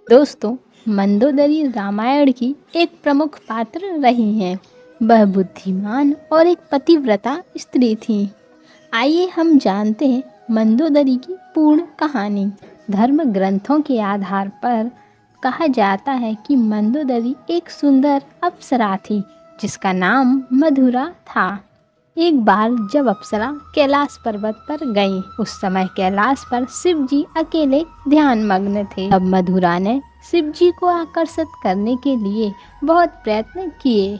दोस्तों, मंदोदरी रामायण की एक प्रमुख पात्र रही हैं। वह बुद्धिमान और एक पतिव्रता स्त्री थी। आइए हम जानते हैं मंदोदरी की पूर्ण कहानी। धर्म ग्रंथों के आधार पर कहा जाता है कि मंदोदरी एक सुंदर अप्सरा थी जिसका नाम मधुरा था। एक बार जब अप्सरा कैलाश पर्वत पर गई, उस समय कैलाश पर शिव जी अकेले ध्यान मग्न थे। अब मधुरा ने शिव जी को आकर्षित करने के लिए बहुत प्रयत्न किए,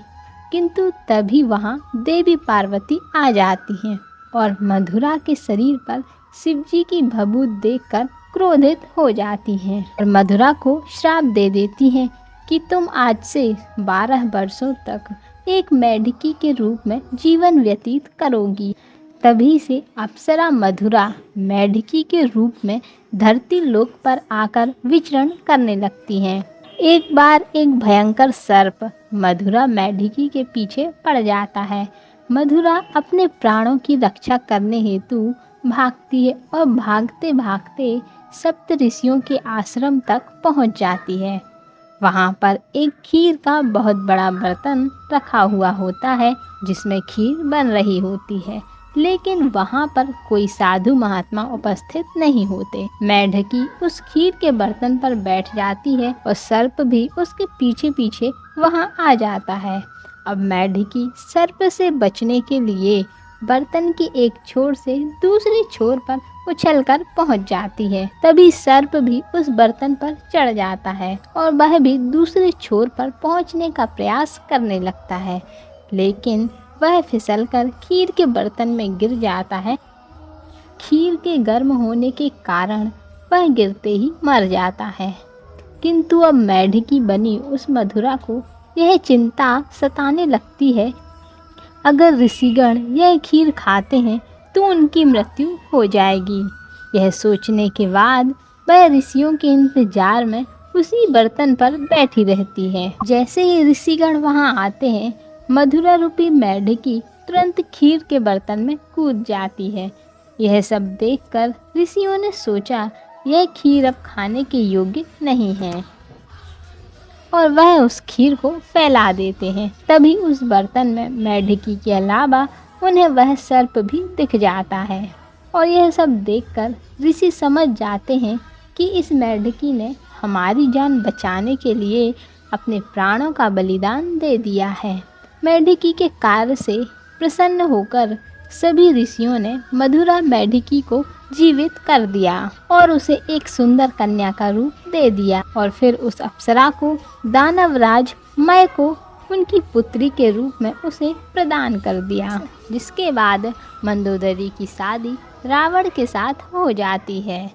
किंतु तभी वहां देवी पार्वती आ जाती हैं और मधुरा के शरीर पर शिव जी की भभूत देखकर क्रोधित हो जाती हैं और मधुरा को श्राप दे देती हैं कि तुम आज से 12 वर्षों तक एक मेढकी के रूप में जीवन व्यतीत करोगी। तभी से अप्सरा मधुरा मेढकी के रूप में धरती लोक पर आकर विचरण करने लगती हैं। एक बार एक भयंकर सर्प मधुरा मेढकी के पीछे पड़ जाता है। मधुरा अपने प्राणों की रक्षा करने हेतु भागती है और भागते भागते सप्त ऋषियों के आश्रम तक पहुंच जाती है। वहाँ पर एक खीर का बहुत बड़ा बर्तन रखा हुआ होता है जिसमें खीर बन रही होती है, लेकिन वहाँ पर कोई साधु महात्मा उपस्थित नहीं होते। मेढकी उस खीर के बर्तन पर बैठ जाती है और सर्प भी उसके पीछे पीछे वहाँ आ जाता है। अब मेढकी सर्प से बचने के लिए बर्तन की एक छोर से दूसरी छोर पर उछलकर पहुंच जाती है। तभी सर्प भी उस बर्तन पर चढ़ जाता है और वह भी दूसरे छोर पर पहुंचने का प्रयास करने लगता है, लेकिन वह फिसलकर खीर के बर्तन में गिर जाता है। खीर के गर्म होने के कारण वह गिरते ही मर जाता है। किंतु अब मेढकी बनी उस मधुरा को यह चिंता सताने लगती है, अगर ऋषिगण यह खीर खाते हैं तो उनकी मृत्यु हो जाएगी। यह सोचने के बाद वह ऋषियों के इंतजार में उसी बर्तन पर बैठी रहती है। जैसे ही ऋषिगण वहां आते हैं, मधुरा रूपी मेढकी तुरंत खीर के बर्तन में कूद जाती है। यह सब देखकर ऋषियों ने सोचा यह खीर अब खाने के योग्य नहीं है और वह उस खीर को फैला देते हैं। तभी उस बर्तन में मेढकी के अलावा उन्हें वह सर्प भी दिख जाता है और यह सब देखकर ऋषि समझ जाते हैं कि इस मेढकी ने हमारी जान बचाने के लिए अपने प्राणों का बलिदान दे दिया है। मेढकी के कार्य से प्रसन्न होकर सभी ऋषियों ने मधुरा मेढकी को जीवित कर दिया और उसे एक सुंदर कन्या का रूप दे दिया और फिर उस अप्सरा को दानवराज मय को उनकी पुत्री के रूप में उसे प्रदान कर दिया, जिसके बाद मंदोदरी की शादी रावण के साथ हो जाती है।